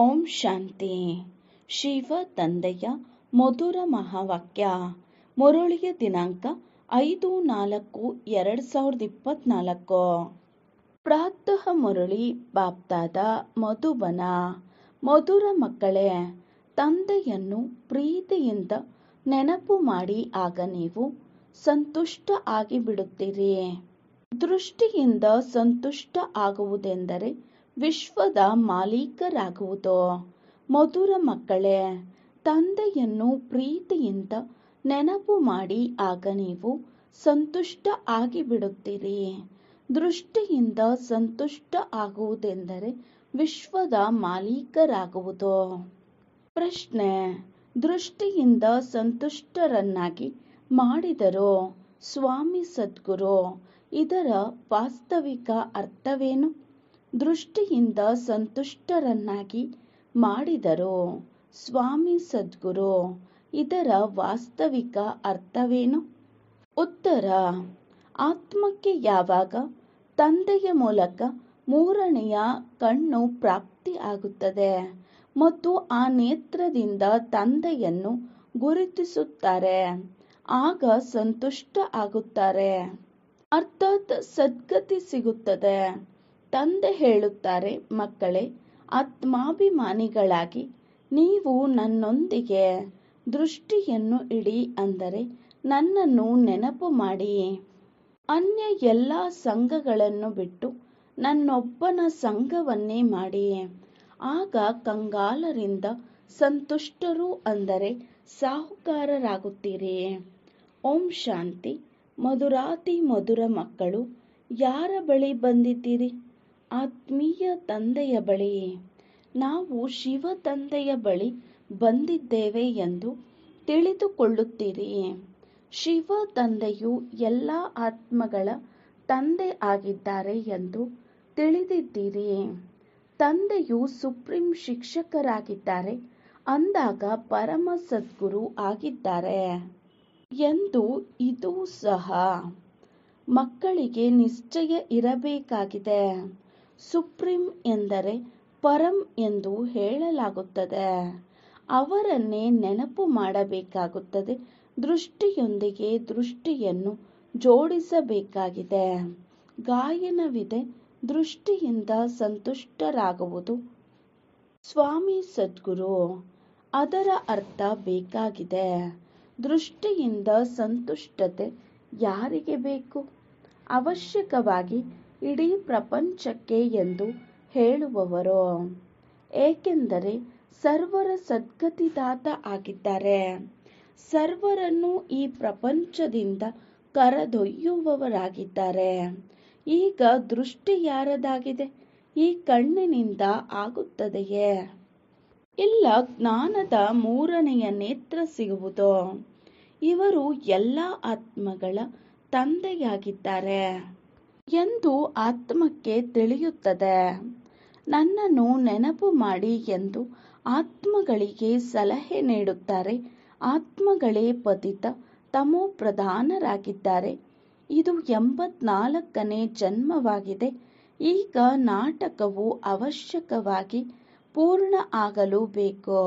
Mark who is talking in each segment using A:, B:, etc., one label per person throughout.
A: ಓಂ ಶಾಂತಿ. ಶಿವ ತಂದೆಯ ಮಧುರ ಮಹಾವಾಕ್ಯ. ಮುರಳಿಯ ದಿನಾಂಕ 5-4-2024. ಪ್ರಾತಃ ಮುರಳಿ ಬಾಪ್ದಾದ ಮಧುಬನ. ಮಧುರ ಮಕ್ಕಳೇ, ತಂದೆಯನ್ನು ಪ್ರೀತಿಯಿಂದ ನೆನಪು ಮಾಡಿ, ಆಗ ನೀವು ಸಂತುಷ್ಟ ಆಗಿಬಿಡುತ್ತೀರಿ. ದೃಷ್ಟಿಯಿಂದ ಸಂತುಷ್ಟ ಆಗುವುದೆಂದರೆ ವಿಶ್ವದ ಮಾಲೀಕರಾಗುವುದು. ಮಧುರ ಮಕ್ಕಳೇ, ತಂದೆಯನ್ನು ಪ್ರೀತಿಯಿಂದ ನೆನಪು ಮಾಡಿ, ಆಗ ನೀವು ಸಂತುಷ್ಟ ಆಗಿಬಿಡುತ್ತೀರಿ. ದೃಷ್ಟಿಯಿಂದ ಸಂತುಷ್ಟ ಆಗುವುದೆಂದರೆ ವಿಶ್ವದ ಮಾಲೀಕರಾಗುವುದು. ಪ್ರಶ್ನೆ: ದೃಷ್ಟಿಯಿಂದ ಸಂತುಷ್ಟರನ್ನಾಗಿ ಮಾಡಿದರು ಸ್ವಾಮಿ ಸದ್ಗುರು, ಇದರ ವಾಸ್ತವಿಕ ಅರ್ಥವೇನು? ದೃಷ್ಟಿಯಿಂದ ಸಂತುಷ್ಟರನ್ನಾಗಿ ಮಾಡಿದರು ಸ್ವಾಮಿ ಸದ್ಗುರು, ಇದರ ವಾಸ್ತವಿಕ ಅರ್ಥವೇನು? ಉತ್ತರ: ಆತ್ಮಕ್ಕೆ ಯಾವಾಗ ತಂದೆಯ ಮೂಲಕ ಮೂರನೆಯ ಕಣ್ಣು ಪ್ರಾಪ್ತಿ ಆಗುತ್ತದೆ ಮತ್ತು ಆ ನೇತ್ರದಿಂದ ತಂದೆಯನ್ನು ಗುರುತಿಸುತ್ತಾರೆ, ಆಗ ಸಂತುಷ್ಟ ಆಗುತ್ತಾರೆ. ಅರ್ಥಾತ್ ಸದ್ಗತಿ ಸಿಗುತ್ತದೆ. ತಂದೆ ಹೇಳುತ್ತಾರೆ, ಮಕ್ಕಳೇ, ಆತ್ಮಾಭಿಮಾನಿಗಳಾಗಿ ನೀವು ನನ್ನೊಂದಿಗೆ ದೃಷ್ಟಿಯನ್ನು ಇಡಿ, ಅಂದರೆ ನನ್ನನ್ನು ನೆನಪು ಮಾಡಿ. ಅನ್ಯ ಎಲ್ಲ ಸಂಘಗಳನ್ನು ಬಿಟ್ಟು ನನ್ನೊಬ್ಬನ ಸಂಘವನ್ನೇ ಮಾಡಿ. ಆಗ ಕಂಗಾಲರಿಂದ ಸಂತುಷ್ಟರು, ಅಂದರೆ ಸಾಹುಕಾರರಾಗುತ್ತೀರಿ. ಓಂ ಶಾಂತಿ. ಮಧುರಾತಿ ಮಧುರ ಮಕ್ಕಳು, ಯಾರ ಬಳಿ ಬಂದಿದ್ದೀರಿ? ಆತ್ಮೀಯ ತಂದೆಯ ಬಳಿ. ನಾವು ಶಿವ ತಂದೆಯ ಬಳಿ ಬಂದಿದ್ದೇವೆ ಎಂದು ತಿಳಿದುಕೊಳ್ಳುತ್ತೀರಿ. ಶಿವ ತಂದೆಯು ಎಲ್ಲ ಆತ್ಮಗಳ ತಂದೆ ಆಗಿದ್ದಾರೆ ಎಂದು ತಿಳಿದಿದ್ದೀರಿ. ತಂದೆಯು ಸುಪ್ರೀಂ ಶಿಕ್ಷಕರಾಗಿದ್ದಾರೆ ಅಂದಾಗ ಪರಮ ಸದ್ಗುರು ಆಗಿದ್ದಾರೆ ಎಂದು ಇದು ಸಹ ಮಕ್ಕಳಿಗೆ ನಿಶ್ಚಯ ಇರಬೇಕಾಗಿದೆ. ಸುಪ್ರೀಂ ಎಂದರೆ ಪರಂ ಎಂದು ಹೇಳಲಾಗುತ್ತದೆ. ಅವರನ್ನೇ ನೆನಪು ಮಾಡಬೇಕಾಗುತ್ತದೆ. ದೃಷ್ಟಿಯೊಂದಿಗೆ ದೃಷ್ಟಿಯನ್ನು ಜೋಡಿಸಬೇಕಾಗಿದೆ. ಗಾಯನವಿದೆ, ದೃಷ್ಟಿಯಿಂದ ಸಂತುಷ್ಟರಾಗುವುದು ಸ್ವಾಮಿ ಸದ್ಗುರು, ಅದರ ಅರ್ಥ ಬೇಕಾಗಿದೆ. ದೃಷ್ಟಿಯಿಂದ ಸಂತುಷ್ಟತೆ ಯಾರಿಗೆ ಬೇಕು? ಅವಶ್ಯಕವಾಗಿ ಇಡೀ ಪ್ರಪಂಚಕ್ಕೆ ಎಂದು ಹೇಳುವವರು, ಏಕೆಂದರೆ ಸರ್ವರ ಸದ್ಗತಿದಾತ ಆಗಿದ್ದಾರೆ. ಸರ್ವರನ್ನು ಈ ಪ್ರಪಂಚದಿಂದ ಕರೆದೊಯ್ಯುವವರಾಗಿದ್ದಾರೆ. ಈಗ ದೃಷ್ಟಿ ಯಾರದಾಗಿದೆ? ಈ ಕಣ್ಣಿನಿಂದ ಆಗುತ್ತದೆಯೇ? ಇಲ್ಲ, ಜ್ಞಾನದ ಮೂರನೆಯ ನೇತ್ರ ಸಿಗುವುದು. ಇವರು ಎಲ್ಲ ಆತ್ಮಗಳ ತಂದೆಯಾಗಿದ್ದಾರೆ ಎಂದು ಆತ್ಮಕ್ಕೆ ತಿಳಿಯುತ್ತದೆ. ನನ್ನನ್ನು ನೆನಪು ಮಾಡಿ ಎಂದು ಆತ್ಮಗಳಿಗೆ ಸಲಹೆ ನೀಡುತ್ತಾರೆ. ಆತ್ಮಗಳೇ ಪತಿತ ತಮೋ ಪ್ರಧಾನರಾಗಿದ್ದಾರೆ. ಇದು 84ನೇ ಜನ್ಮವಾಗಿದೆ. ಈಗ ನಾಟಕವು ಅವಶ್ಯಕವಾಗಿ ಪೂರ್ಣ ಆಗಲು ಬೇಕು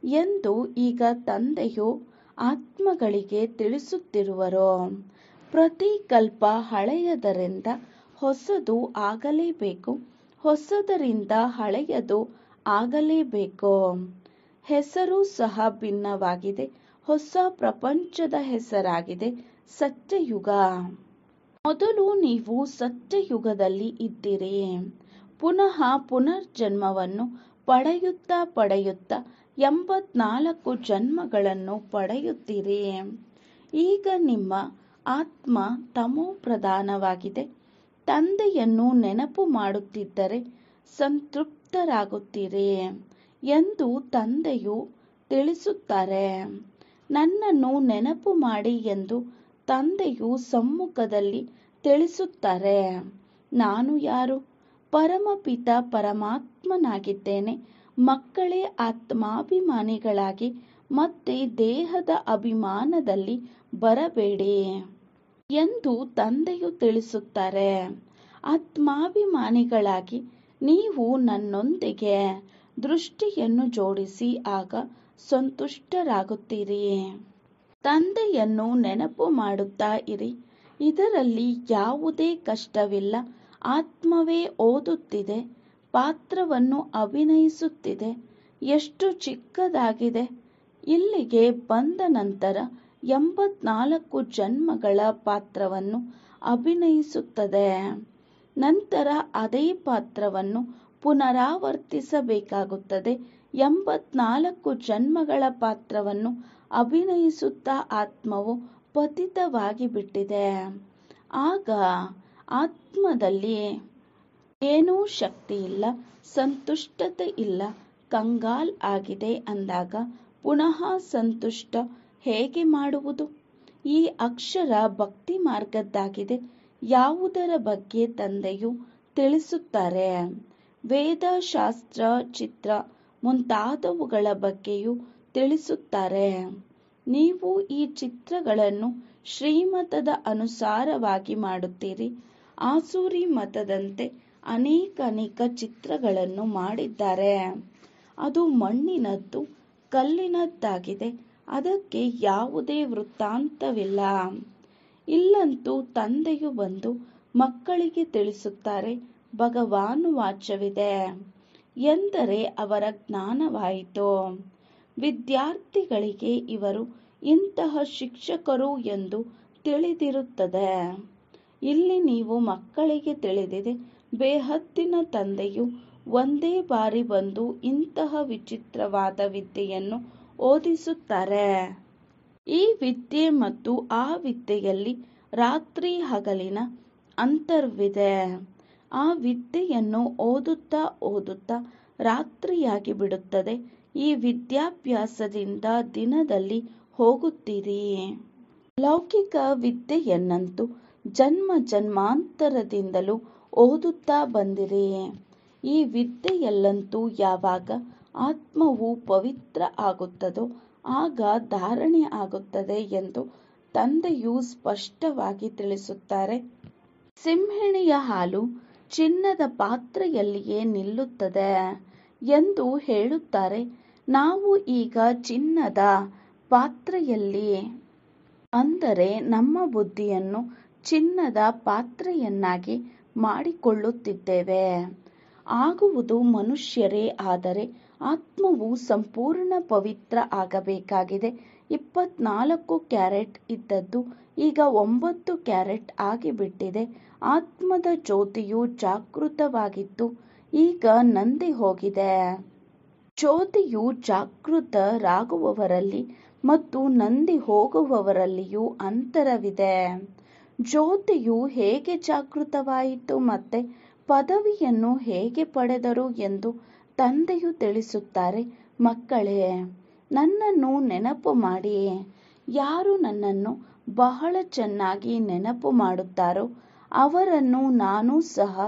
A: ಎಂದು ಈಗ ತಂದೆಯು ಆತ್ಮಗಳಿಗೆ ತಿಳಿಸುತ್ತಿರುವರು. ಪ್ರತಿ ಕಲ್ಪ ಹಳೆಯದರಿಂದ ಹೊಸದು ಆಗಲೇಬೇಕು, ಹೊಸದರಿಂದ ಹಳೆಯದು ಆಗಲೇಬೇಕು. ಹೆಸರು ಸಹ ಭಿನ್ನವಾಗಿದೆ. ಹೊಸ ಪ್ರಪಂಚದ ಹೆಸರಾಗಿದೆ ಸತ್ಯಯುಗ. ಮೊದಲು ನೀವು ಸತ್ಯಯುಗದಲ್ಲಿ ಇದ್ದೀರಿ. ಪುನಃ ಪುನರ್ಜನ್ಮವನ್ನು ಪಡೆಯುತ್ತಾ 84 ಜನ್ಮಗಳನ್ನು ಪಡೆಯುತ್ತೀರಿ. ಈಗ ನಿಮ್ಮ ಆತ್ಮ ತಮೋ ಪ್ರಧಾನವಾಗಿದೆ. ತಂದೆಯನ್ನು ನೆನಪು ಮಾಡುತ್ತಿದ್ದರೆ ಸಂತೃಪ್ತರಾಗುತ್ತೀರಿ ಎಂದು ತಂದೆಯು ತಿಳಿಸುತ್ತಾರೆ. ನನ್ನನ್ನು ನೆನಪು ಮಾಡಿ ಎಂದು ತಂದೆಯು ಸಮ್ಮುಖದಲ್ಲಿ ತಿಳಿಸುತ್ತಾರೆ. ನಾನು ಯಾರು? ಪರಮಪಿತ ಪರಮಾತ್ಮನಾಗಿದ್ದೇನೆ. ಮಕ್ಕಳೇ, ಆತ್ಮಾಭಿಮಾನಿಗಳಾಗಿ ಮತ್ತೆ ದೇಹದ ಅಭಿಮಾನದಲ್ಲಿ ಬರಬೇಡಿ ಎಂದು ತಂದೆಯು ತಿಳಿಸುತ್ತಾರೆ. ಆತ್ಮಾಭಿಮಾನಿಗಳಾಗಿ ನೀವು ನನ್ನೊಂದಿಗೆ ದೃಷ್ಟಿಯನ್ನು ಜೋಡಿಸಿ, ಆಗ ಸಂತುಷ್ಟರಾಗುತ್ತೀರಿ. ತಂದೆಯನ್ನು ನೆನಪು ಮಾಡುತ್ತಾ ಇರಿ. ಇದರಲ್ಲಿ ಯಾವುದೇ ಕಷ್ಟವಿಲ್ಲ. ಆತ್ಮವೇ ಓದುತ್ತಿದೆ, ಪಾತ್ರವನ್ನು ಅಭಿನಯಿಸುತ್ತಿದೆ. ಎಷ್ಟು ಚಿಕ್ಕದಾಗಿದೆ. ಇಲ್ಲಿಗೆ ಬಂದ ನಂತರ 84 ಜನ್ಮಗಳ ಪಾತ್ರವನ್ನು ಅಭಿನಯಿಸುತ್ತದೆ. ನಂತರ ಅದೇ ಪಾತ್ರವನ್ನು ಪುನರಾವರ್ತಿಸಬೇಕಾಗುತ್ತದೆ. 84 ಜನ್ಮಗಳ ಪಾತ್ರವನ್ನು ಅಭಿನಯಿಸುತ್ತಾ ಆತ್ಮವು ಪತಿತವಾಗಿ ಬಿಟ್ಟಿದೆ. ಆಗ ಆತ್ಮದಲ್ಲಿ ಏನೂ ಶಕ್ತಿ ಇಲ್ಲ, ಸಂತುಷ್ಟತೆ ಇಲ್ಲ, ಕಂಗಾಲ್ ಆಗಿದೆ ಅಂದಾಗ ಪುನಃ ಸಂತುಷ್ಟ ಹೇಗೆ ಮಾಡುವುದು? ಈ ಅಕ್ಷರ ಭಕ್ತಿ ಮಾರ್ಗದ್ದಾಗಿದೆ. ಯಾವುದರ ಬಗ್ಗೆ ತಂದೆಯು ತಿಳಿಸುತ್ತಾರೆ? ವೇದ, ಶಾಸ್ತ್ರ, ಚಿತ್ರ ಮುಂತಾದವುಗಳ ಬಗ್ಗೆಯೂ ತಿಳಿಸುತ್ತಾರೆ. ನೀವು ಈ ಚಿತ್ರಗಳನ್ನು ಶ್ರೀಮತದ ಅನುಸಾರವಾಗಿ ಮಾಡುತ್ತೀರಿ. ಆಸುರಿ ಮತದಂತೆ ಅನೇಕ ಚಿತ್ರಗಳನ್ನು ಮಾಡಿದ್ದಾರೆ. ಅದು ಮಣ್ಣಿನದ್ದು, ಕಲ್ಲಿನದ್ದಾಗಿದೆ. ಅದಕ್ಕೆ ಯಾವುದೇ ವೃತ್ತಾಂತವಿಲ್ಲ. ಇಲ್ಲಂತೂ ತಂದೆಯು ಬಂದು ಮಕ್ಕಳಿಗೆ ತಿಳಿಸುತ್ತಾರೆ, ಭಗವಾನುವಾಚವಿದೆ ಎಂದರೆ ಅವರ ಜ್ಞಾನವಾಯಿತು. ವಿದ್ಯಾರ್ಥಿಗಳಿಗೆ ಇವರು ಇಂತಹ ಶಿಕ್ಷಕರು ಎಂದು ತಿಳಿದಿರುತ್ತದೆ. ಇಲ್ಲಿ ನೀವು ಮಕ್ಕಳಿಗೆ ತಿಳಿದಿದೆ, ಬೇಹದ್ದಿನ ತಂದೆಯು ಒಂದೇ ಬಾರಿ ಬಂದು ಇಂತಹ ವಿಚಿತ್ರವಾದ ವಿದ್ಯೆಯನ್ನು ಓದಿಸುತ್ತಾರೆ. ಈ ವಿದ್ಯೆ ಮತ್ತು ಆ ವಿದ್ಯೆಯಲ್ಲಿ ರಾತ್ರಿ ಹಗಲಿನ ಅಂತರವಿದೆ. ಆ ವಿದ್ಯೆಯನ್ನು ಓದುತ್ತಾ ರಾತ್ರಿಯಾಗಿ ಬಿಡುತ್ತದೆ. ಈ ವಿದ್ಯಾಭ್ಯಾಸದಿಂದ ದಿನದಲ್ಲಿ ಹೋಗುತ್ತೀರಿ. ಲೌಕಿಕ ವಿದ್ಯೆಯನ್ನಂತೂ ಜನ್ಮ ಜನ್ಮಾಂತರದಿಂದಲೂ ಓದುತ್ತಾ ಬಂದಿರಿ. ಈ ವಿದ್ಯೆಯಲ್ಲಂತೂ ಯಾವಾಗ ಆತ್ಮವು ಪವಿತ್ರ ಆಗುತ್ತದೋ ಆಗ ಧಾರಣೆ ಆಗುತ್ತದೆ ಎಂದು ತಂದೆಯು ಸ್ಪಷ್ಟವಾಗಿ ತಿಳಿಸುತ್ತಾರೆ. ಸಿಂಹಿಣಿಯ ಹಾಲು ಚಿನ್ನದ ಪಾತ್ರೆಯಲ್ಲಿಯೇ ನಿಲ್ಲುತ್ತದೆ ಎಂದು ಹೇಳುತ್ತಾರೆ. ನಾವು ಈಗ ಚಿನ್ನದ ಪಾತ್ರೆಯಲ್ಲಿ, ಅಂದರೆ ನಮ್ಮ ಬುದ್ಧಿಯನ್ನು ಚಿನ್ನದ ಪಾತ್ರೆಯನ್ನಾಗಿ ಮಾಡಿಕೊಳ್ಳುತ್ತಿದ್ದೇವೆ. ಆಗುವುದು ಮನುಷ್ಯರೇ, ಆದರೆ ಆತ್ಮವು ಸಂಪೂರ್ಣ ಪವಿತ್ರ ಆಗಬೇಕಾಗಿದೆ. 24 ಕ್ಯಾರೆಟ್ ಇದ್ದದ್ದು ಈಗ 9 ಕ್ಯಾರೆಟ್ ಆಗಿಬಿಟ್ಟಿದೆ. ಆತ್ಮದ ಜ್ಯೋತಿಯು ಜಾಗೃತವಾಗಿತ್ತು, ಈಗ ನಂದಿ ಹೋಗಿದೆ. ಜ್ಯೋತಿಯು ಜಾಗೃತರಾಗುವವರಲ್ಲಿ ಮತ್ತು ನಂದಿ ಹೋಗುವವರಲ್ಲಿಯೂ ಅಂತರವಿದೆ. ಜ್ಯೋತಿಯು ಹೇಗೆ ಜಾಗೃತವಾಯಿತು ಮತ್ತೆ ಪದವಿಯನ್ನು ಹೇಗೆ ಪಡೆದರು ಎಂದು ತಂದೆಯು ತಿಳಿಸುತ್ತಾರೆ. ಮಕ್ಕಳೇ, ನನ್ನನ್ನು ನೆನಪು ಮಾಡಿ. ಯಾರು ನನ್ನನ್ನು ಬಹಳ ಚೆನ್ನಾಗಿ ನೆನಪು ಮಾಡುತ್ತಾರೋ ಅವರನ್ನು ನಾನೂ ಸಹ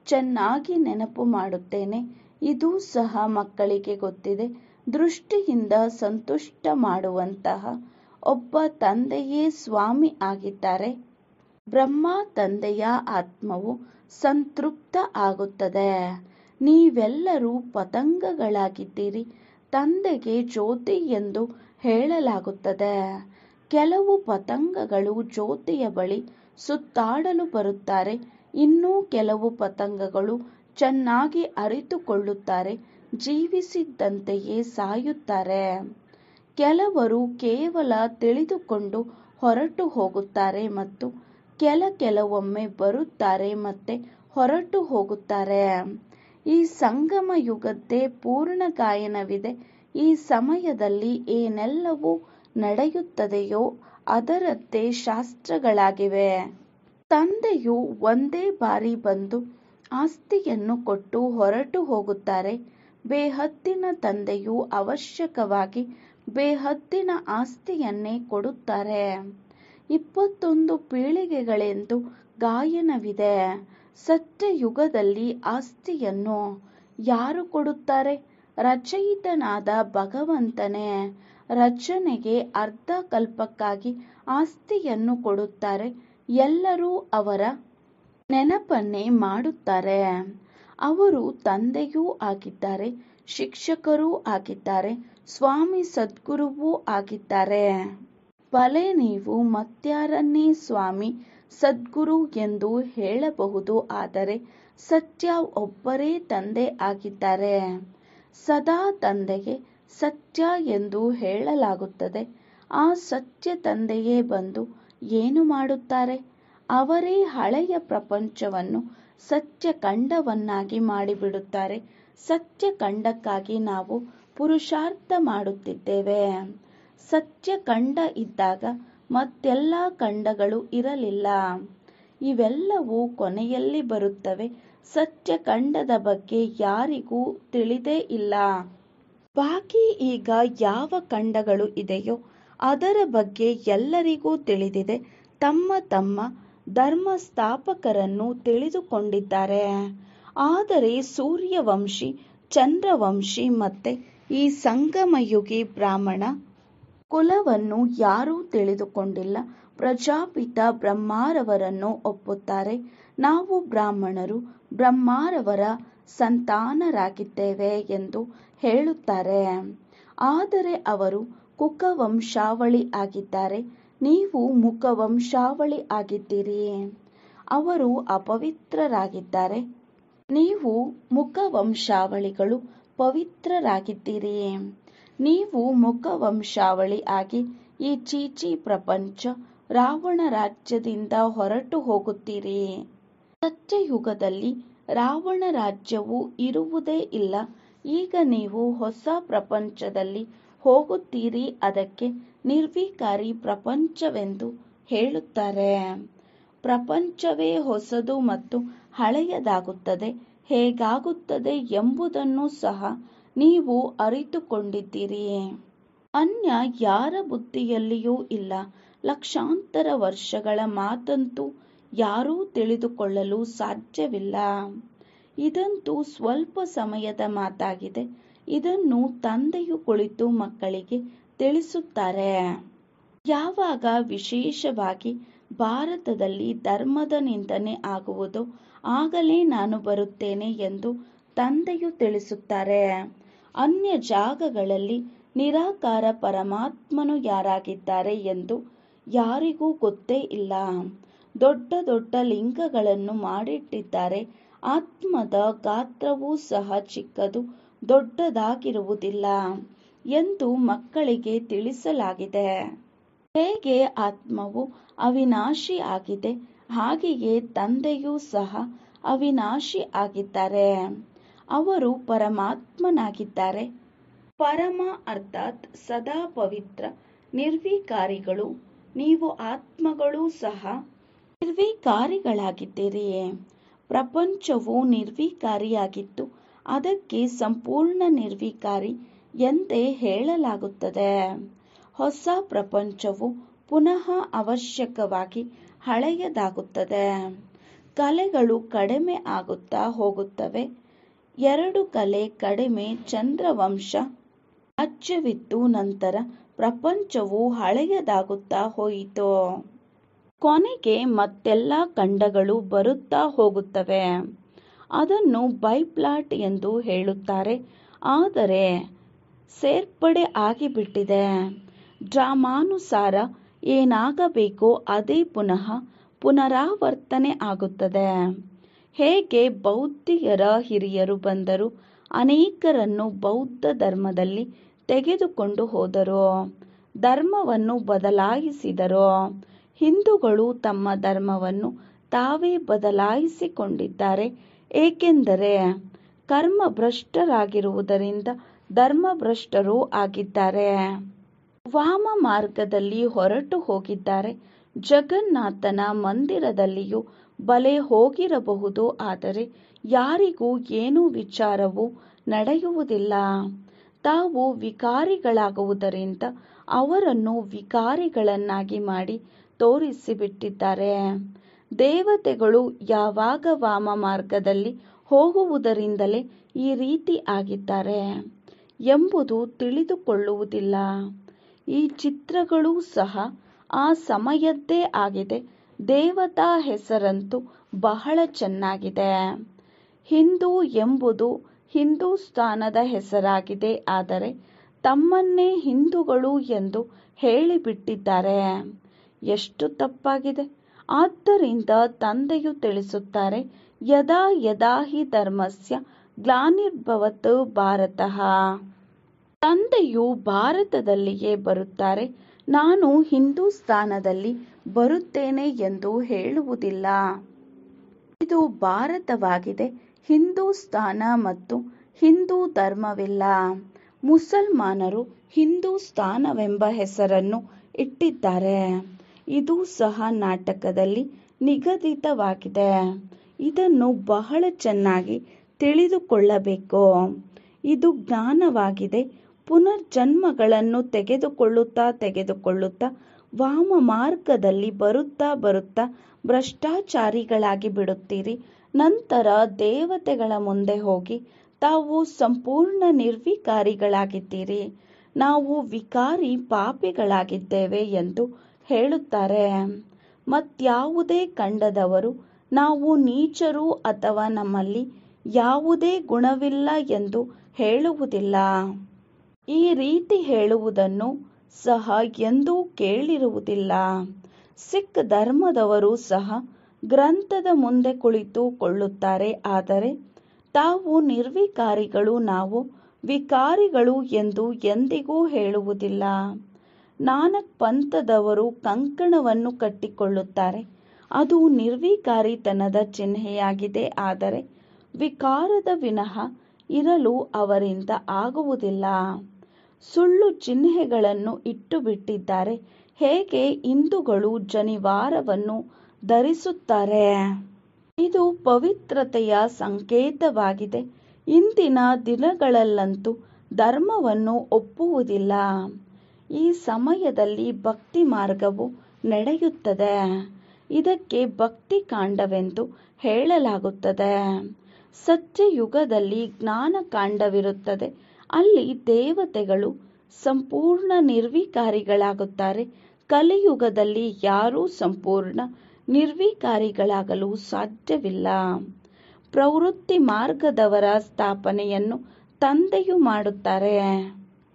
A: ಚೆನ್ನಾಗಿ ನೆನಪು ಮಾಡುತ್ತೇನೆ. ಇದೂ ಸಹ ಮಕ್ಕಳಿಗೆ ಗೊತ್ತಿದೆ. ದೃಷ್ಟಿಯಿಂದ ಸಂತುಷ್ಟ ಮಾಡುವಂತಹ ಒಬ್ಬ ತಂದೆಯೇ ಸ್ವಾಮಿ ಆಗಿದ್ದಾರೆ. ಬ್ರಹ್ಮ ತಂದೆಯ ಆತ್ಮವು ಸಂತೃಪ್ತ ಆಗುತ್ತದೆ. ನೀವೆಲ್ಲರೂ ಪತಂಗಗಳಾಗಿದ್ದೀರಿ. ತಂದೆಗೆ ಜ್ಯೋತಿ ಎಂದು ಹೇಳಲಾಗುತ್ತದೆ. ಕೆಲವು ಪತಂಗಗಳು ಜ್ಯೋತಿಯ ಬಳಿ ಸುತ್ತಾಡಲು ಬರುತ್ತಾರೆ. ಇನ್ನೂ ಕೆಲವು ಪತಂಗಗಳು ಚೆನ್ನಾಗಿ ಅರಿತುಕೊಳ್ಳುತ್ತಾರೆ, ಜೀವಿಸಿದ್ದಂತೆಯೇ ಸಾಯುತ್ತಾರೆ. ಕೆಲವರು ಕೇವಲ ತಿಳಿದುಕೊಂಡು ಹೊರಟು ಹೋಗುತ್ತಾರೆ ಮತ್ತು ಕೆಲವೊಮ್ಮೆ ಬರುತ್ತಾರೆ ಮತ್ತೆ ಹೊರಟು ಹೋಗುತ್ತಾರೆ. ಈ ಸಂಗಮ ಯುಗದ್ದೇ ಪೂರ್ಣ ಗಾಯನವಿದೆ. ಈ ಸಮಯದಲ್ಲಿ ಏನೆಲ್ಲವೂ ನಡೆಯುತ್ತದೆಯೋ ಅದರದ್ದೇ ಶಾಸ್ತ್ರಗಳಾಗಿವೆ. ತಂದೆಯು ಒಂದೇ ಬಾರಿ ಬಂದು ಆಸ್ತಿಯನ್ನು ಕೊಟ್ಟು ಹೊರಟು ಹೋಗುತ್ತಾರೆ. ಬೇಹದ್ದಿನ ತಂದೆಯು ಅವಶ್ಯಕವಾಗಿ ಬೇಹದ್ದಿನ ಆಸ್ತಿಯನ್ನೇ ಕೊಡುತ್ತಾರೆ. 21 ಪೀಳಿಗೆಗಳೆಂದು ಗಾಯನವಿದೆ. ಸತ್ಯಯುಗದಲ್ಲಿ ಆಸ್ತಿಯನ್ನು ಯಾರು ಕೊಡುತ್ತಾರೆ? ರಚಯಿತನಾದ ಭಗವಂತನೇ. ರಚನೆಗೆ ಅರ್ಧ ಕಲ್ಪಕ್ಕಾಗಿ ಆಸ್ತಿಯನ್ನು ಕೊಡುತ್ತಾರೆ. ಎಲ್ಲರೂ ಅವರ ನೆನಪನ್ನೇ ಮಾಡುತ್ತಾರೆ. ಅವರು ತಂದೆಯೂ ಆಗಿದ್ದಾರೆ, ಶಿಕ್ಷಕರೂ ಆಗಿದ್ದಾರೆ, ಸ್ವಾಮಿ ಸದ್ಗುರುವೂ ಆಗಿದ್ದಾರೆ. ಭಲೆ ನೀವು ಮತ್ಯಾರನ್ನೇ ಸ್ವಾಮಿ ಸದ್ಗುರು ಎಂದು ಹೇಳಬಹುದು, ಆದರೆ ಸತ್ಯ ಒಬ್ಬರೇ ತಂದೆ ಆಗಿದ್ದಾರೆ. ಸದಾ ತಂದೆಗೆ ಸತ್ಯ ಎಂದು ಹೇಳಲಾಗುತ್ತದೆ. ಆ ಸತ್ಯ ತಂದೆಯೇ ಬಂದು ಏನು ಮಾಡುತ್ತಾರೆ? ಅವರೇ ಹಳೆಯ ಪ್ರಪಂಚವನ್ನು ಸತ್ಯಖಂಡವನ್ನಾಗಿ ಮಾಡಿಬಿಡುತ್ತಾರೆ. ಸತ್ಯಖಂಡಕ್ಕಾಗಿ ನಾವು ಪುರುಷಾರ್ಥ ಮಾಡುತ್ತಿದ್ದೇವೆ. ಸತ್ಯಖಂಡ ಇದ್ದಾಗ ಮತ್ತೆಲ್ಲ ಖಂಡಗಳು ಇರಲಿಲ್ಲ. ಇವೆಲ್ಲವೂ ಕೊನೆಯಲ್ಲಿ ಬರುತ್ತವೆ. ಸತ್ಯಖಂಡದ ಬಗ್ಗೆ ಯಾರಿಗೂ ತಿಳಿದೇ ಇಲ್ಲ. ಬಾಕಿ ಈಗ ಯಾವ ಖಂಡಗಳು ಇದೆಯೋ ಅದರ ಬಗ್ಗೆ ಎಲ್ಲರಿಗೂ ತಿಳಿದಿದೆ. ತಮ್ಮ ತಮ್ಮ ಧರ್ಮ ಸ್ಥಾಪಕರನ್ನು ತಿಳಿದುಕೊಂಡಿದ್ದಾರೆ. ಆದರೆ ಸೂರ್ಯವಂಶಿ, ಚಂದ್ರವಂಶಿ ಮತ್ತೆ ಈ ಸಂಗಮಯುಗಿ ಬ್ರಾಹ್ಮಣ ಕುಲವನ್ನು ಯಾರೂ ತಿಳಿದುಕೊಂಡಿಲ್ಲ. ಪ್ರಜಾಪಿತ ಬ್ರಹ್ಮಾರವರನ್ನು ಒಪ್ಪುತ್ತಾರೆ. ನಾವು ಬ್ರಾಹ್ಮಣರು ಬ್ರಹ್ಮಾರವರ ಸಂತಾನರಾಗಿದ್ದೇವೆ ಎಂದು ಹೇಳುತ್ತಾರೆ. ಆದರೆ ಅವರು ಕುಕವಂಶಾವಳಿ ಆಗಿದ್ದಾರೆ. ನೀವು ಮುಖವಂಶಾವಳಿ ಆಗಿದ್ದೀರಿ. ಅವರು ಅಪವಿತ್ರರಾಗಿದ್ದಾರೆ. ನೀವು ಮುಖವಂಶಾವಳಿಗಳು ಪವಿತ್ರರಾಗಿದ್ದೀರಿ. ನೀವು ಮುಖವಂಶಾವಳಿ ಆಗಿ ಈ ಚೀಚಿ ಪ್ರಪಂಚ ರಾವಣ ರಾಜ್ಯದಿಂದ ಹೊರಟು ಹೋಗುತ್ತೀರಿ. ಸತ್ಯಯುಗದಲ್ಲಿ ರಾವಣ ರಾಜ್ಯವು ಇರುವುದೇ ಇಲ್ಲ. ಈಗ ನೀವು ಹೊಸ ಪ್ರಪಂಚದಲ್ಲಿ ಹೋಗುತ್ತೀರಿ. ಅದಕ್ಕೆ ನಿರ್ವಿಕಾರಿ ಪ್ರಪಂಚವೆಂದು ಹೇಳುತ್ತಾರೆ. ಪ್ರಪಂಚವೇ ಹೊಸದು ಮತ್ತು ಹಳೆಯದಾಗುತ್ತದೆ. ಹೇಗಾಗುತ್ತದೆ ಎಂಬುದನ್ನು ಸಹ ನೀವು ಅರಿತುಕೊಂಡಿದ್ದೀರಿ. ಅನ್ಯ ಯಾರ ಬುದ್ಧಿಯಲ್ಲಿಯೂ ಇಲ್ಲ. ಲಕ್ಷಾಂತರ ವರ್ಷಗಳ ಮಾತಂತೂ ಯಾರೂ ತಿಳಿದುಕೊಳ್ಳಲು ಸಾಧ್ಯವಿಲ್ಲ. ಇದಂತೂ ಸ್ವಲ್ಪ ಸಮಯದ ಮಾತಾಗಿದೆ. ಇದನ್ನು ತಂದೆಯು ಕುಳಿತು ಮಕ್ಕಳಿಗೆ ತಿಳಿಸುತ್ತಾರೆ. ಯಾವಾಗ ವಿಶೇಷವಾಗಿ ಭಾರತದಲ್ಲಿ ಧರ್ಮದ ನಿಂದನೆ ಆಗುವುದೋ ಆಗಲೇ ನಾನು ಬರುತ್ತೇನೆ ಎಂದು ತಂದೆಯು ತಿಳಿಸುತ್ತಾರೆ. ಅನ್ಯ ಜಾಗಗಳಲ್ಲಿ ನಿರಾಕಾರ ಪರಮಾತ್ಮನು ಯಾರಾಗಿದ್ದಾರೆ ಎಂದು ಯಾರಿಗೂ ಗೊತ್ತೇ ಇಲ್ಲ. ದೊಡ್ಡ ದೊಡ್ಡ ಲಿಂಗಗಳನ್ನು ಮಾಡಿಟ್ಟಿದ್ದಾರೆ. ಆತ್ಮದ ಗಾತ್ರವೂ ಸಹ ಚಿಕ್ಕದು, ದೊಡ್ಡದಾಗಿರುವುದಿಲ್ಲ ಎಂದು ಮಕ್ಕಳಿಗೆ ತಿಳಿಸಲಾಗಿದೆ. ಹೇಗೆ ಆತ್ಮವು ಅವಿನಾಶಿ ಆಗಿದೆ, ಹಾಗೆಯೇ ತಂದೆಯೂ ಸಹ ಅವಿನಾಶಿ ಆಗಿದ್ದಾರೆ. ಅವರು ಪರಮಾತ್ಮನಾಗಿದ್ದಾರೆ. ಪರಮ ಅರ್ಥಾತ್ ಸದಾ ಪವಿತ್ರ ನಿರ್ವಿಕಾರಿಗಳು. ನೀವು ಆತ್ಮಗಳೂ ಸಹ ನಿರ್ವಿಕಾರಿಗಳಾಗಿದ್ದೀರಿ. ಪ್ರಪಂಚವು ನಿರ್ವಿಕಾರಿಯಾಗಿತ್ತು. ಅದಕ್ಕೆ ಸಂಪೂರ್ಣ ನಿರ್ವಿಕಾರಿ ಎಂದೇ ಹೇಳಲಾಗುತ್ತದೆ. ಹೊಸ ಪ್ರಪಂಚವು ಪುನಃ ಅವಶ್ಯಕವಾಗಿ ಹಳೆಯದಾಗುತ್ತದೆ. ಕಲೆಗಳು ಕಡಿಮೆ ಆಗುತ್ತಾ ಹೋಗುತ್ತವೆ. 2 ಕಲೆ ಕಡಿಮೆ ಚಂದ್ರವಂಶ ರಾಜ್ಯವಿತ್ತು. ನಂತರ ಪ್ರಪಂಚವು ಹಳೆಯದಾಗುತ್ತಾ ಹೋಯಿತು. ಕೊನೆಗೆ ಮತ್ತೆಲ್ಲ ಖಂಡಗಳು ಬರುತ್ತಾ ಹೋಗುತ್ತವೆ. ಅದನ್ನು ಬೈಪ್ಲಾಟ್ ಎಂದು ಹೇಳುತ್ತಾರೆ. ಆದರೆ ಸೇರ್ಪಡೆ ಆಗಿಬಿಟ್ಟಿದೆ. ಡ್ರಾಮಾನುಸಾರ ಏನಾಗಬೇಕೋ ಅದೇ ಪುನಃ ಪುನರಾವರ್ತನೆ ಆಗುತ್ತದೆ. ಹೇಗೆ ಬೌದ್ಧಿಯರ ಹಿರಿಯರು ಬಂದರು, ಅನೇಕರನ್ನು ಬೌದ್ಧ ಧರ್ಮದಲ್ಲಿ ತೆಗೆದುಕೊಂಡು ಹೋದರು, ಧರ್ಮವನ್ನು ಬದಲಾಯಿಸಿದರು. ಹಿಂದೂಗಳು ತಮ್ಮ ಧರ್ಮವನ್ನು ತಾವೇ ಬದಲಾಯಿಸಿಕೊಂಡಿದ್ದಾರೆ. ಏಕೆಂದರೆ ಕರ್ಮಭ್ರಷ್ಟರಾಗಿರುವುದರಿಂದ ಧರ್ಮಭ್ರಷ್ಟರೂ ಆಗಿದ್ದಾರೆ. ವಾಮ ಮಾರ್ಗದಲ್ಲಿ ಹೊರಟು ಹೋಗಿದ್ದಾರೆ. ಜಗನ್ನಾಥನ ಮಂದಿರದಲ್ಲಿಯೂ ಬಲೆ ಹೋಗಿರಬಹುದು. ಆದರೆ ಯಾರಿಗೂ ಏನೂ ವಿಚಾರವೂ ನಡೆಯುವುದಿಲ್ಲ. ತಾವು ವಿಕಾರಿಗಳಾಗುವುದರಿಂದ ಅವರನ್ನು ವಿಕಾರಿಗಳನ್ನಾಗಿ ಮಾಡಿ ತೋರಿಸಿಬಿಟ್ಟಿದ್ದಾರೆ. ದೇವತೆಗಳು ಯಾವಾಗ ವಾಮ ಮಾರ್ಗದಲ್ಲಿ ಹೋಗುವುದರಿಂದಲೇ ಈ ರೀತಿ ಆಗಿದ್ದಾರೆ ಎಂಬುದು ತಿಳಿದುಕೊಳ್ಳುವುದಿಲ್ಲ. ಈ ಚಿತ್ರಗಳೂ ಸಹ ಆ ಸಮಯದ್ದೇ ಆಗಿದೆ. ದೇವತಾ ಹೆಸರಂತೂ ಬಹಳ ಚೆನ್ನಾಗಿದೆ. ಹಿಂದೂ ಎಂಬುದು ಹಿಂದೂಸ್ತಾನದ ಹೆಸರಾಗಿದೆ. ಆದರೆ ತಮ್ಮನ್ನೇ ಹಿಂದೂಗಳು ಎಂದು ಹೇಳಿಬಿಟ್ಟಿದ್ದಾರೆ. ಎಷ್ಟು ತಪ್ಪಾಗಿದೆ. ಆದ್ದರಿಂದ ತಂದೆಯು ತಿಳಿಸುತ್ತಾರೆ, ಯದಾ ಯದಾ ಹಿ ಧರ್ಮಸ್ಯ ಗ್ಲಾನಿರ್ಭವತ್ ಭಾರತಃ. ತಂದೆಯು ಭಾರತದಲ್ಲಿಯೇ ಬರುತ್ತಾರೆ. ನಾನು ಹಿಂದೂಸ್ತಾನದಲ್ಲಿ ಬರುತ್ತೇನೆ ಎಂದು ಹೇಳುವುದಿಲ್ಲ. ಇದು ಭಾರತವಾಗಿದೆ. ಹಿಂದೂಸ್ತಾನ ಮತ್ತು ಹಿಂದೂ ಧರ್ಮವಿಲ್ಲ. ಮುಸಲ್ಮಾನರು ಹಿಂದೂಸ್ತಾನವೆಂಬ ಹೆಸರನ್ನು ಇಟ್ಟಿದ್ದಾರೆ. ಇದು ಸಹ ನಾಟಕದಲ್ಲಿ ನಿಗದಿತವಾಗಿದೆ. ಇದನ್ನು ಬಹಳ ಚೆನ್ನಾಗಿ ತಿಳಿದುಕೊಳ್ಳಬೇಕು. ಇದು ಜ್ಞಾನವಾಗಿದೆ. ಪುನರ್ಜನ್ಮಗಳನ್ನು ತೆಗೆದುಕೊಳ್ಳುತ್ತಾ ವಾಮ ಮಾರ್ಗದಲ್ಲಿ ಬರುತ್ತಾ ಭ್ರಷ್ಟಾಚಾರಿಗಳಾಗಿ ಬಿಡುತ್ತೀರಿ. ನಂತರ ದೇವತೆಗಳ ಮುಂದೆ ಹೋಗಿ ತಾವು ಸಂಪೂರ್ಣ ನಿರ್ವಿಕಾರಿಗಳಾಗಿದ್ದೀರಿ. ನಾವು ವಿಕಾರಿ ಪಾಪಿಗಳಾಗಿದ್ದೇವೆ ಎಂದು ಹೇಳುತ್ತಾರೆ. ಮತ್ಯಾವುದೇ ಖಂಡದವರು ನಾವು ನೀಚರು ಅಥವಾ ನಮ್ಮಲ್ಲಿ ಯಾವುದೇ ಗುಣವಿಲ್ಲ ಎಂದು ಹೇಳುವುದಿಲ್ಲ. ಈ ರೀತಿ ಹೇಳುವುದನ್ನು ಸಹ ಎಂದೂ ಕೇಳಿರುವುದಿಲ್ಲ. ಸಿಖ್ ಧರ್ಮದವರು ಸಹ ಗ್ರಂಥದ ಮುಂದೆ ಕುಳಿತುಕೊಳ್ಳುತ್ತಾರೆ. ಆದರೆ ತಾವು ನಿರ್ವಿಕಾರಿಗಳು, ನಾವು ವಿಕಾರಿಗಳು ಎಂದು ಎಂದಿಗೂ ಹೇಳುವುದಿಲ್ಲ. ನಾನಕ್ ಪಂಥದವರು ಕಂಕಣವನ್ನು ಕಟ್ಟಿಕೊಳ್ಳುತ್ತಾರೆ. ಅದು ನಿರ್ವಿಕಾರಿತನದ ಚಿಹ್ನೆಯಾಗಿದೆ. ಆದರೆ ವಿಕಾರದ ವಿನಃ ಇರಲು ಅವರಿಂದ ಆಗುವುದಿಲ್ಲ. ಸುಳ್ಳು ಚಿಹ್ನೆಗಳನ್ನು ಇಟ್ಟುಬಿಟ್ಟಿದ್ದಾರೆ. ಹೇಗೆ ಹಿಂದೂಗಳು ಜನಿವಾರವನ್ನು ಧರಿಸುತ್ತಾರೆ. ಇದು ಪವಿತ್ರತೆಯ ಸಂಕೇತವಾಗಿದೆ. ಇಂದಿನ ದಿನಗಳಲ್ಲಂತೂ ಧರ್ಮವನ್ನು ಒಪ್ಪುವುದಿಲ್ಲ. ಈ ಸಮಯದಲ್ಲಿ ಭಕ್ತಿ ಮಾರ್ಗವು ನಡೆಯುತ್ತದೆ. ಇದಕ್ಕೆ ಭಕ್ತಿ ಕಾಂಡವೆಂದು ಹೇಳಲಾಗುತ್ತದೆ. ಸತ್ಯಯುಗದಲ್ಲಿ ಜ್ಞಾನ ಕಾಂಡವಿರುತ್ತದೆ. ಅಲ್ಲಿ ದೇವತೆಗಳು ಸಂಪೂರ್ಣ ನಿರ್ವಿಕಾರಿಗಳಾಗುತ್ತಾರೆ. ಕಲಿಯುಗದಲ್ಲಿ ಯಾರೂ ಸಂಪೂರ್ಣ ನಿರ್ವಿಕಾರಿಗಳಾಗಲು ಸಾಧ್ಯವಿಲ್ಲ. ಪ್ರವೃತ್ತಿ ಮಾರ್ಗದವರ ಸ್ಥಾಪನೆಯನ್ನು ತಂದೆಯು ಮಾಡುತ್ತಾರೆ.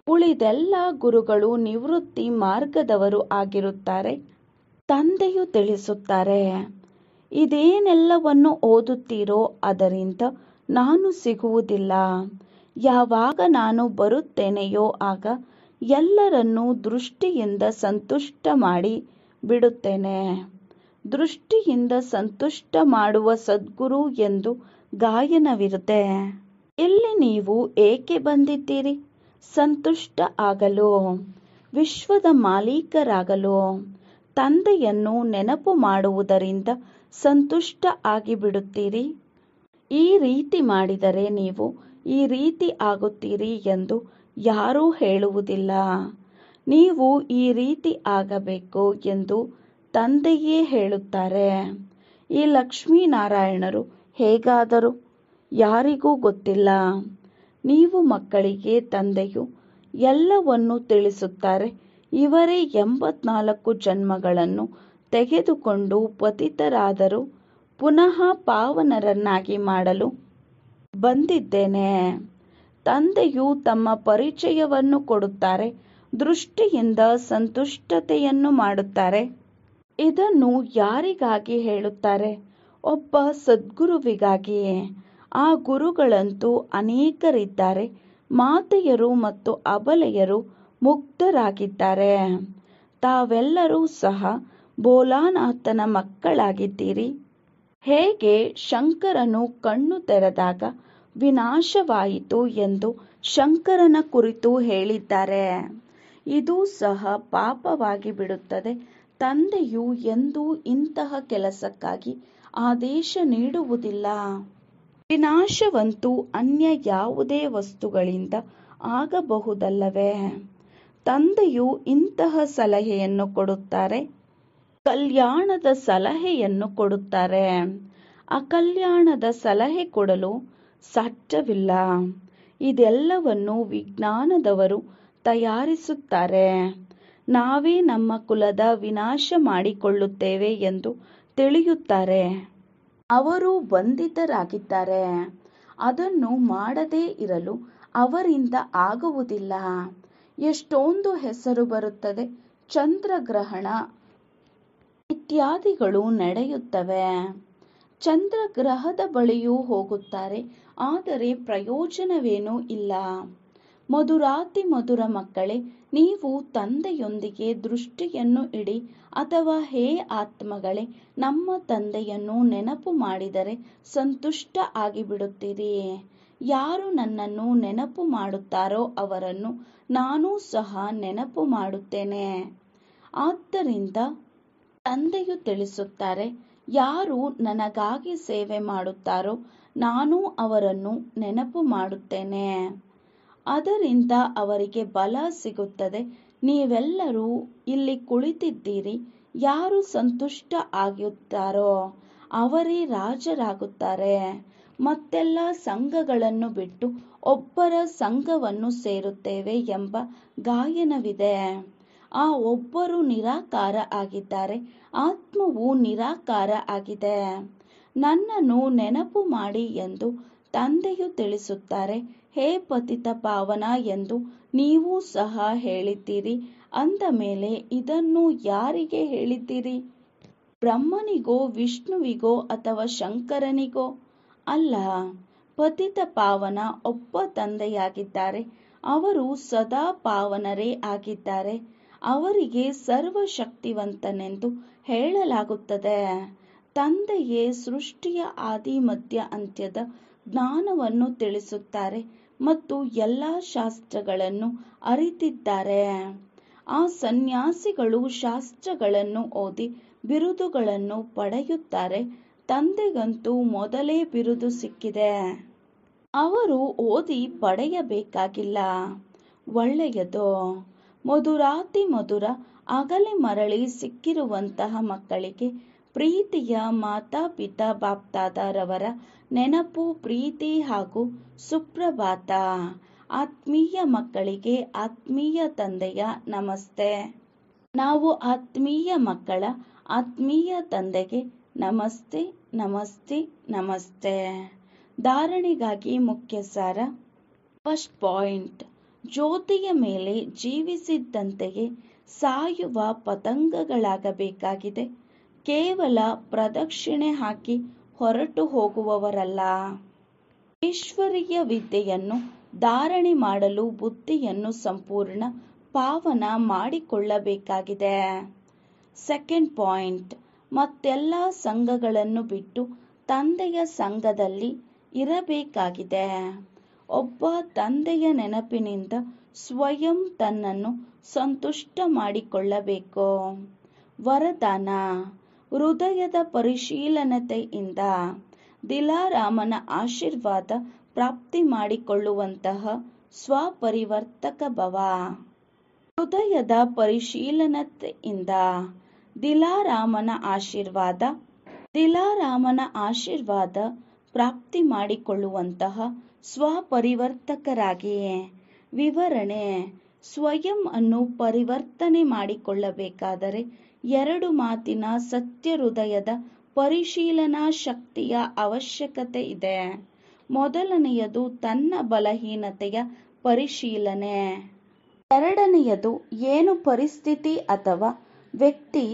A: ಉಳಿದೆಲ್ಲ ಗುರುಗಳು ನಿವೃತ್ತಿ ಮಾರ್ಗದವರು ಆಗಿರುತ್ತಾರೆ. ತಂದೆಯು ತಿಳಿಸುತ್ತಾರೆ, ಇದೇನೆಲ್ಲವನ್ನು ಓದುತ್ತೀರೋ ಅದರಿಂದ ನಾನು ಸಿಗುವುದಿಲ್ಲ. ಯಾವಾಗ ನಾನು ಬರುತ್ತೇನೆಯೋ ಆಗ ಎಲ್ಲರನ್ನೂ ದೃಷ್ಟಿಯಿಂದ ಸಂತುಷ್ಟ ಮಾಡಿ ಬಿಡುತ್ತೇನೆ. ದೃಷ್ಟಿಯಿಂದ ಸಂತುಷ್ಟ ಮಾಡುವ ಸದ್ಗುರು ಎಂದು ಗಾಯನವಿರುತ್ತೆ. ಇಲ್ಲಿ ನೀವು ಏಕೆ ಬಂದಿದ್ದೀರಿ? ಸಂತುಷ್ಟ ಆಗಲು, ವಿಶ್ವದ ಮಾಲೀಕರಾಗಲು. ತಂದೆಯನ್ನು ನೆನಪು ಮಾಡುವುದರಿಂದ ಸಂತುಷ್ಟ ಆಗಿಬಿಡುತ್ತೀರಿ. ಈ ರೀತಿ ಮಾಡಿದರೆ ನೀವು ಈ ರೀತಿ ಆಗುತ್ತೀರಿ ಎಂದು ಯಾರೂ ಹೇಳುವುದಿಲ್ಲ. ನೀವು ಈ ರೀತಿ ಆಗಬೇಕು ಎಂದು ತಂದೆಯೇ ಹೇಳುತ್ತಾರೆ. ಈ ಲಕ್ಷ್ಮೀನಾರಾಯಣರು ಹೇಗಾದರು ಯಾರಿಗೂ ಗೊತ್ತಿಲ್ಲ. ನೀವು ಮಕ್ಕಳಿಗೆ ತಂದೆಯು ಎಲ್ಲವನ್ನೂ ತಿಳಿಸುತ್ತಾರೆ. ಇವರೇ 84 ಜನ್ಮಗಳನ್ನು ತೆಗೆದುಕೊಂಡು ಪತಿತರಾದರೂ ಪುನಃ ಪಾವನರನ್ನಾಗಿ ಮಾಡಲು ಬಂದಿದ್ದೇನೆ. ತಂದೆಯು ತಮ್ಮ ಪರಿಚಯವನ್ನು ಕೊಡುತ್ತಾರೆ. ದೃಷ್ಟಿಯಿಂದ ಸಂತುಷ್ಟತೆಯನ್ನು ಮಾಡುತ್ತಾರೆ. ಇದನ್ನು ಯಾರಿಗಾಗಿ ಹೇಳುತ್ತಾರೆ? ಒಬ್ಬ ಸದ್ಗುರುವಿಗಾಗಿ. ಆ ಗುರುಗಳಂತೂ ಅನೇಕರಿದ್ದಾರೆ. ಮಾತೆಯರು ಮತ್ತು ಅಬಲೆಯರು ಮುಗ್ಧರಾಗಿದ್ದಾರೆ. ತಾವೆಲ್ಲರೂ ಸಹ ಭೋಲಾನಾಥನ ಮಕ್ಕಳಾಗಿದ್ದೀರಿ. ಹೇಗೆ ಶಂಕರನು ಕಣ್ಣು ತೆರೆದಾಗ ವಿನಾಶವಾಯಿತು ಎಂದು ಶಂಕರನ ಕುರಿತು ಹೇಳಿದ್ದಾರೆ. ಇದು ಸಹ ಪಾಪವಾಗಿ ಬಿಡುತ್ತದೆ. ತಂದೆಯು ಎಂದೂ ಇಂತಹ ಕೆಲಸಕ್ಕಾಗಿ ಆದೇಶ ನೀಡುವುದಿಲ್ಲ. ವಿನಾಶವಂತೂ ಅನ್ಯ ಯಾವುದೇ ವಸ್ತುಗಳಿಂದ ಆಗಬಹುದಲ್ಲವೇ? ತಂದೆಯು ಇಂತಹ ಸಲಹೆಯನ್ನು ಕೊಡುತ್ತಾರೆ. ಕಲ್ಯಾಣದ ಸಲಹೆಯನ್ನು ಕೊಡುತ್ತಾರೆ. ಅಕಲ್ಯಾಣದ ಸಲಹೆ ಕೊಡಲು ಸಾಧ್ಯವಿಲ್ಲ. ಇದೆಲ್ಲವನ್ನು ವಿಜ್ಞಾನದವರು ತಯಾರಿಸುತ್ತಾರೆ. ನಾವೇ ನಮ್ಮ ಕುಲದ ವಿನಾಶ ಮಾಡಿಕೊಳ್ಳುತ್ತೇವೆ ಎಂದು ತಿಳಿಯುತ್ತಾರೆ. ಅವರು ಬಂಧಿತರಾಗಿದ್ದಾರೆ. ಅದನ್ನು ಮಾಡದೇ ಇರಲು ಅವರಿಂದ ಆಗುವುದಿಲ್ಲ. ಎಷ್ಟೊಂದು ಹೆಸರು ಬರುತ್ತದೆ, ಚಂದ್ರಗ್ರಹಣ ಇತ್ಯಾದಿಗಳು ನಡೆಯುತ್ತವೆ. ಚಂದ್ರಗ್ರಹದ ಬಳಿಯೂ ಹೋಗುತ್ತಾರೆ, ಆದರೆ ಪ್ರಯೋಜನವೇನೂ ಇಲ್ಲ. ಮಧುರಾತಿ ಮಧುರ ಮಕ್ಕಳೇ, ನೀವು ತಂದೆಯೊಂದಿಗೆ ದೃಷ್ಟಿಯನ್ನು ಇಡಿ ಅಥವಾ ಹೇ ಆತ್ಮಗಳೇ, ನಮ್ಮ ತಂದೆಯನ್ನು ನೆನಪು ಮಾಡಿದರೆ ಸಂತುಷ್ಟ ಆಗಿಬಿಡುತ್ತೀರಿ. ಯಾರು ನನ್ನನ್ನು ನೆನಪು ಮಾಡುತ್ತಾರೋ ಅವರನ್ನು ನಾನೂ ಸಹ ನೆನಪು ಮಾಡುತ್ತೇನೆ. ಆದ್ದರಿಂದ ತಂದೆಯು ತಿಳಿಸುತ್ತಾರೆ, ಯಾರು ನನಗಾಗಿ ಸೇವೆ ಮಾಡುತ್ತಾರೋ ನಾನು ಅವರನ್ನು ನೆನಪು ಮಾಡುತ್ತೇನೆ. ಅದರಿಂದ ಅವರಿಗೆ ಬಲ ಸಿಗುತ್ತದೆ. ನೀವೆಲ್ಲರೂ ಇಲ್ಲಿ ಕುಳಿತಿದ್ದೀರಿ, ಯಾರು ಸಂತುಷ್ಟ ಆಗುತ್ತಾರೋ ಅವರೇ ರಾಜರಾಗುತ್ತಾರೆ. ಮತ್ತೆಲ್ಲ ಸಂಘಗಳನ್ನು ಬಿಟ್ಟು ಒಬ್ಬರ ಸಂಘವನ್ನು ಸೇರುತ್ತೇವೆ ಎಂಬ ಗಾಯನವಿದೆ. ಆ ಒಬ್ಬರು ನಿರಾಕಾರ ಆಗಿದ್ದಾರೆ, ಆತ್ಮವು ನಿರಾಕಾರ ಆಗಿದೆ. ನನ್ನನ್ನು ನೆನಪು ಮಾಡಿ ಎಂದು ತಂದೆಯು ತಿಳಿಸುತ್ತಾರೆ. ಹೇ ಪತಿತ ಪಾವನ ಎಂದು ನೀವು ಸಹ ಹೇಳಿದ್ದೀರಿ. ಅಂದ ಮೇಲೆ ಇದನ್ನು ಯಾರಿಗೆ ಹೇಳಿದ್ದೀರಿ? ಬ್ರಹ್ಮನಿಗೋ, ವಿಷ್ಣುವಿಗೋ ಅಥವಾ ಶಂಕರನಿಗೋ? ಅಲ್ಲ, ಪತಿತ ಪಾವನ ಒಬ್ಬ ತಂದೆಯಾಗಿದ್ದಾರೆ. ಅವರು ಸದಾ ಪಾವನರೇ ಆಗಿದ್ದಾರೆ. ಅವರಿಗೆ ಸರ್ವಶಕ್ತಿವಂತನೆಂದು ಹೇಳಲಾಗುತ್ತದೆ. ತಂದೆಯೇ ಸೃಷ್ಟಿಯ ಆದಿ ಮಧ್ಯ ಅಂತ್ಯದ ಜ್ಞಾನವನ್ನು ತಿಳಿಸುತ್ತಾರೆ ಮತ್ತು ಎಲ್ಲ ಶಾಸ್ತ್ರಗಳನ್ನು ಅರಿತಿದ್ದಾರೆ. ಆ ಸನ್ಯಾಸಿಗಳು ಶಾಸ್ತ್ರಗಳನ್ನು ಓದಿ ಬಿರುದುಗಳನ್ನು ಪಡೆಯುತ್ತಾರೆ. ತಂದೆಗಂತೂ ಮೊದಲೇ ಬಿರುದು ಸಿಕ್ಕಿದೆ, ಅವರು ಓದಿ ಪಡೆಯಬೇಕಾಗಿಲ್ಲ. ಒಳ್ಳೆಯದು. ಮಧುರಾತಿ ಮಧುರ ಅಗಲೆ ಮರಳಿ ಸಿಕ್ಕಿರುವಂತಹ ಮಕ್ಕಳಿಗೆ ಪ್ರೀತಿಯ ಮಾತಾಪಿತಾ ಬಾಪ್ದಾದರವರ ನೆನಪು, ಪ್ರೀತಿ ಹಾಗೂ ಸುಪ್ರಭಾತ. ಆತ್ಮೀಯ ಮಕ್ಕಳಿಗೆ ಆತ್ಮೀಯ ತಂದೆಯ ನಮಸ್ತೆ. ನಾವು ಆತ್ಮೀಯ ಮಕ್ಕಳ ಆತ್ಮೀಯ ತಂದೆಗೆ ನಮಸ್ತೆ ನಮಸ್ತೆ ನಮಸ್ತೆ. ಧಾರಣೆಗಾಗಿ ಮುಖ್ಯ ಸಾರ. ಫಸ್ಟ್ ಪಾಯಿಂಟ್, ಜ್ಯೋತಿಯ ಮೇಲೆ ಜೀವಿಸಿದ್ದಂತೆಯೇ ಸಾಯುವ ಪತಂಗಗಳಾಗಬೇಕಾಗಿದೆ. ಕೇವಲ ಪ್ರದಕ್ಷಿಣೆ ಹಾಕಿ ಹೊರಟು ಹೋಗುವವರಲ್ಲ. ಈಶ್ವರೀಯ ವಿದ್ಯೆಯನ್ನು ಧಾರಣೆ ಮಾಡಲು ಬುದ್ಧಿಯನ್ನು ಸಂಪೂರ್ಣ ಪಾವನ ಮಾಡಿಕೊಳ್ಳಬೇಕಾಗಿದೆ. ಸೆಕೆಂಡ್ ಪಾಯಿಂಟ್, ಮತ್ತೆಲ್ಲ ಸಂಘಗಳನ್ನು ಬಿಟ್ಟು ತಂದೆಯ ಸಂಘದಲ್ಲಿ ಇರಬೇಕಾಗಿದೆ. ಒಬ್ಬ ತಂದೆಯ ನೆನಪಿನಿಂದ ಸ್ವಯಂ ತನ್ನನ್ನು ಸಂತುಷ್ಟ ಮಾಡಿಕೊಳ್ಳಬೇಕು. ವರದಾನ: ಹೃದಯದ ಪರಿಶೀಲನೆಯಿಂದ ದಿಲಾರಾಮನ ಆಶೀರ್ವಾದ ಪ್ರಾಪ್ತಿ ಮಾಡಿಕೊಳ್ಳುವಂತಹ ಸ್ವಪರಿವರ್ತಕ ಭವ. ಹೃದಯದ ಪರಿಶೀಲನೆಯಿಂದ ದಿಲಾರಾಮನ ಆಶೀರ್ವಾದ ಪ್ರಾಪ್ತಿ ಮಾಡಿಕೊಳ್ಳುವಂತಹ ಸ್ವಪರಿವರ್ತಕರಾಗಿ. ವಿವರಣೆ: ಸ್ವಯಂ ಅನ್ನು ಪರಿವರ್ತನೆ ಮಾಡಿಕೊಳ್ಳಬೇಕಾದರೆ 2 ಮಾತಿನ ಸತ್ಯ ಹೃದಯದ ಪರಿಶೀಲನಾ ಶಕ್ತಿಯ ಅವಶ್ಯಕತೆ ಇದೆ. ಮೊದಲನೆಯದು ತನ್ನ ಬಲಹೀನತೆಯ ಪರಿಶೀಲನೆ. ಎರಡನೆಯದು ಏನು ಪರಿಸ್ಥಿತಿ ಅಥವಾ ವ್ಯಕ್ತಿ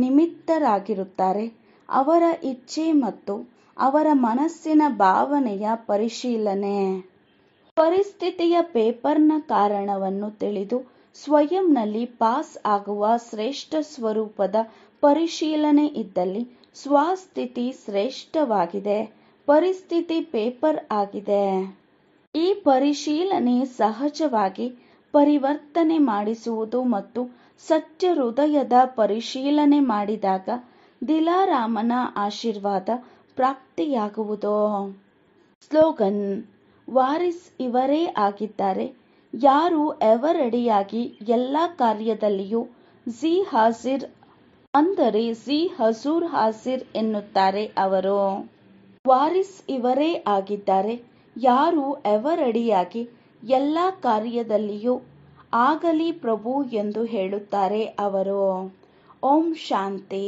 A: ನಿಮಿತ್ತರಾಗಿರುತ್ತಾರೆ ಅವರ ಇಚ್ಛೆ ಮತ್ತು ಅವರ ಮನಸ್ಸಿನ ಭಾವನೆಯ ಪರಿಶೀಲನೆ. ಪರಿಸ್ಥಿತಿಯ ಪೇಪರ್ನ ಕಾರಣವನ್ನು ತಿಳಿದು ಸ್ವಯಂನಲ್ಲಿ ಪಾಸ್ ಆಗುವ ಶ್ರೇಷ್ಠ ಸ್ವರೂಪದ ಪರಿಶೀಲನೆ ಇದ್ದಲ್ಲಿ ಸ್ವಸ್ಥಿತಿ ಶ್ರೇಷ್ಠವಾಗಿದೆ, ಪರಿಸ್ಥಿತಿ ಪೇಪರ್ ಆಗಿದೆ. ಈ ಪರಿಶೀಲನೆ ಸಹಜವಾಗಿ ಪರಿವರ್ತನೆ ಮಾಡಿಸುವುದು ಮತ್ತು ಸತ್ಯ ಹೃದಯದ ಪರಿಶೀಲನೆ ಮಾಡಿದಾಗ ದಿಲಾರಾಮನ ಆಶೀರ್ವಾದ ಪ್ರಾಪ್ತಿಯಾಗುವುದು. ಸ್ಲೋಗನ್: ವಾರಿಸ್ ಇವರೇ ಆಗಿದ್ದಾರೆ. ಯಾರು ಎವರೆಡಿಯಾಗಿ ಎಲ್ಲ ಕಾರ್ಯದಲ್ಲಿಯೂ ಜಿ ಹಾಜಿರ್ ಅಂದರೆ ಜಿ ಹಜೂರ್ ಹಾಜಿರ್ ಎನ್ನುತ್ತಾರೆ ಅವರು ವಾರಿಸ್ ಇವರೇ ಆಗಿದ್ದಾರೆ. ಯಾರು ಎವರೆಡಿಯಾಗಿ ಎಲ್ಲ ಕಾರ್ಯದಲ್ಲಿಯೂ ಆಗಲಿ ಪ್ರಭು ಎಂದು ಹೇಳುತ್ತಾರೆ ಅವರು ಓಂ ಶಾಂತಿ.